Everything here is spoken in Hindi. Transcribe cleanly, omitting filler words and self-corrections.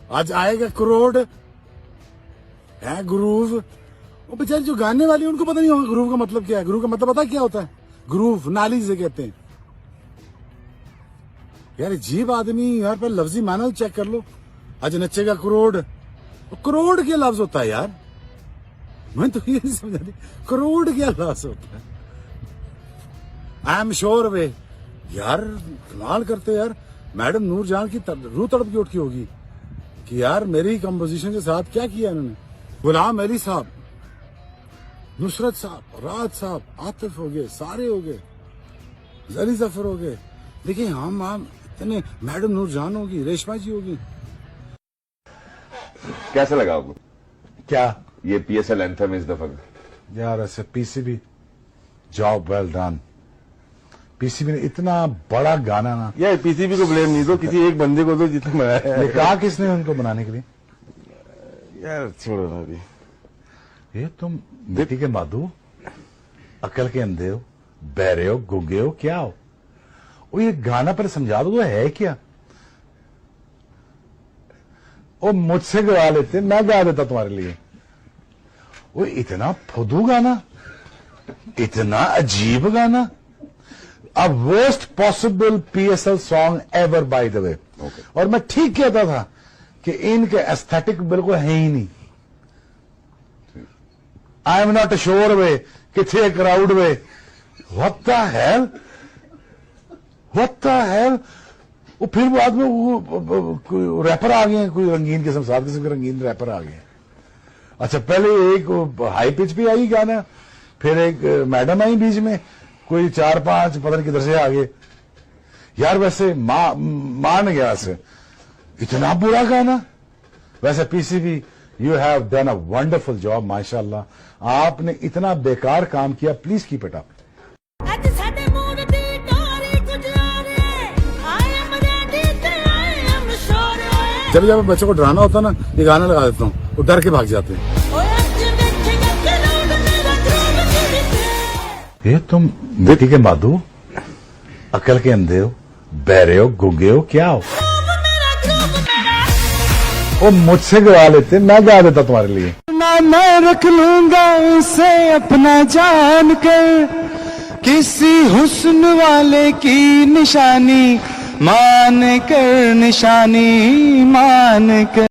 आज आएगा करोड़ है ग्रूव। वो बेचारे जो गाने वाले उनको पता नहीं होगा ग्रूव का मतलब क्या है। ग्रूव का मतलब पता क्या होता है? ग्रूव नाली से कहते हैं यार। अजीब आदमी यार, पर लफ्जी माना चेक कर लो। आज नचेगा करोड़, करोड़ क्या लफ्ज होता है यार? मैं तो ये समझा नहीं करोड़ क्या लफ्ज होता है। आई एम श्योर वे यार, कमाल करते यार। मैडम नूरजहां की रूह तड़प के उठकी होगी कि यार मेरी कंपोजिशन के साथ क्या किया इन्होंने। गुलाम अली साहब, नुसरत साहब, राहत साहब, आतिफ हो गए, सारे हो गए, जरी जफर हो गए। देखिए हम इतने, मैडम नूरजहां होगी, रेशमा जी होगी। कैसा लगा आपको क्या ये पीएसएल एंथम इस दफा का? यार ऐसे PCB job well done. PCB ने इतना बड़ा गाना ना, यार पीसीबी को ब्लेम नहीं दो, किसी एक बंदे को दो जिसने बनाया है। ये कहा किसने उनको बनाने के लिए? यार छोड़ो ना अभी। ये तुम बेटी के माधु, अकल के अंधे हो, बहरे हो, गुंगे हो, क्या हो? वो ये गाना पर समझा दो है क्या? वो मुझसे गा लेते, मैं गा देता तुम्हारे लिए। वो इतना फुदू गाना, इतना अजीब गाना, a worst possible PSL song ever by the way. और मैं ठीक कहता था कि इनके एस्थेटिक बिल्कुल है ही नहीं। आई एम नॉट श्योर वे किथे crowd way. What the hell, what the hell. वो फिर बाद में वो रैपर आ गए, कोई रंगीन किस्म, सात किस्म के रंगीन रैपर आ गए। अच्छा पहले एक हाई पिच पे आई गाना, फिर एक मैडम आई बीच में, कोई 4-5 पता नहीं किधर से आ गए यार। वैसे मान गया से इतना बुरा गाना। वैसे PCB you have done a wonderful job, माशाल्लाह। आपने इतना बेकार काम किया, प्लीज कीप इट अप। जब जब बच्चों को डराना होता ना, ये गाना लगा देता हूँ, वो डर के भाग जाते हैं। ये तुम बेटी के माधु, अकल के अंधे हो, बहरे हो, गुंगे हो, क्या हो? वो मुझसे गा लेते, मैं गा देता तुम्हारे लिए। ना मैं रख लूंगा उसे अपना जान कर, किसी हुस्न वाले की निशानी मान कर, निशानी मान कर।